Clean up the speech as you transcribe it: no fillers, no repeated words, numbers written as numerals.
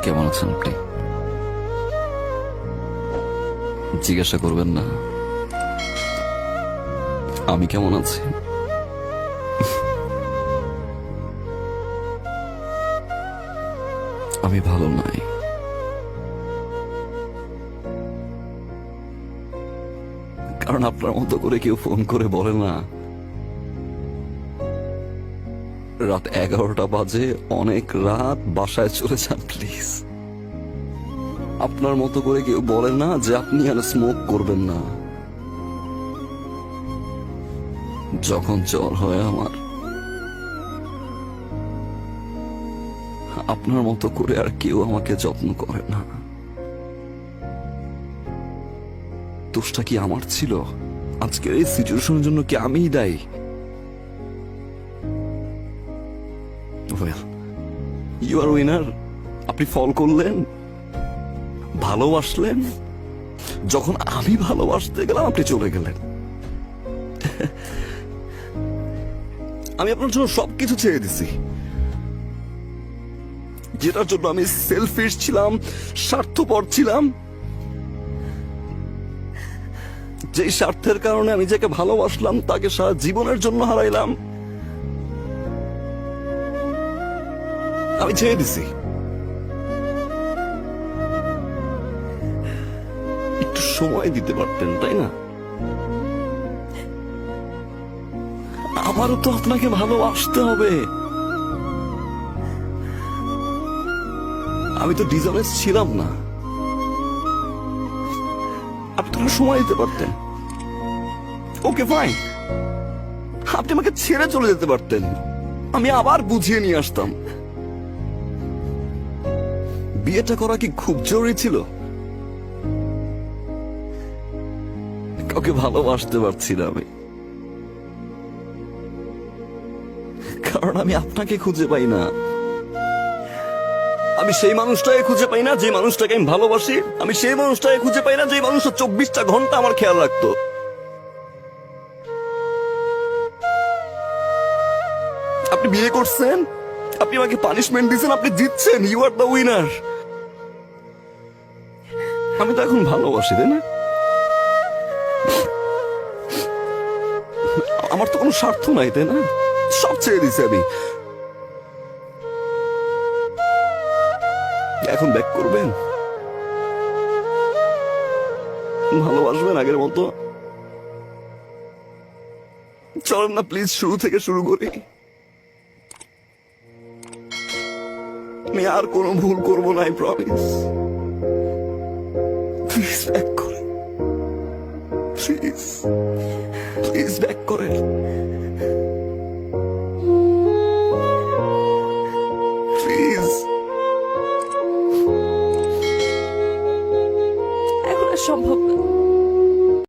কেমন আছেন আপনি? জিজ্ঞাসা করবেন না আমি কেমন আছি? আমি ভালো নাই। কারণ আপনার মতো করে কেউ ফোন করে বলে না রাত 11টা বাজে, অনেক রাত, বাসায় চলে যান প্লিজ। আপনার মতো করে কেউ বলে না যে আপনি আর স্মোক করবেন না। যখন জ্বর হয় আমার, আপনার মতো করে আর কেউ আমাকে যত্ন করে না। দোষটা কি আমার ছিল? আজকের এই সিচুয়েশনের জন্য কি আমিই দায়ী? Well, you are winner. আপনি ফল করলেন, ভালোবাসলেন। যখন আমি ভালোবাসতে গেলাম আপনি চলে গেলেন। আমি আপনার জন্য সবকিছু ছেড়ে দিছি, যেটার জন্য আমি সেলফিশ ছিলাম, স্বার্থপর ছিলাম, যেই স্বার্থের কারণে আমি যাকে ভালোবাসলাম তাকে সারা জীবনের জন্য হারাইলাম। আমি ছেড়ে দিছি। একটু সময় দিতে পারতেন, তাই না? আমারও তো আপনাকে ভালোবাসতে হবে। আমি তো ডিসঅনেস্ট ছিলাম না। আপনি তো সময় দিতে পারতেন। ওকে ফাইন, আপনি আমাকে ছেড়ে চলে যেতে পারতেন, আমি আবার বুঝিয়ে নিয়ে আসতাম। বিয়েটা করা কি খুব জরুরি ছিল? কাউকে ভালোবাসতে পারছি না আমি, কারণ আমি আপনাকে খুঁজে পাই না। আমি সেই মানুষটাকে খুঁজে পাই না যে মানুষটাকে আমি ভালোবাসি। আমি সেই মানুষটাকে খুঁজে পাই না যে মানুষটা 24টা ঘন্টা আমার খেয়াল রাখতো। আপনি বিয়ে করছেন, আপনি আমাকে পানিশমেন্ট দিচ্ছেন, আপনি জিতছেন, ইউ আর দ্য উইনার। আমি তো এখন ভালোবাসি, তাই না? আমার তো কোনো স্বার্থ নাই, তাই না? সব ছেড়ে দিছি আমি। এখন ব্যাক করবেন? ভালোবাসবেন আগের মতো? চলেন না প্লিজ, শুরু থেকে শুরু করি। আমি আর কোনো ভুল করবো না, আই প্রমিস। প্লিজ ব্যাক করেন, প্লিজ প্লিজ ব্যাক করেন। প্লিজ। এখন আর সম্ভব না।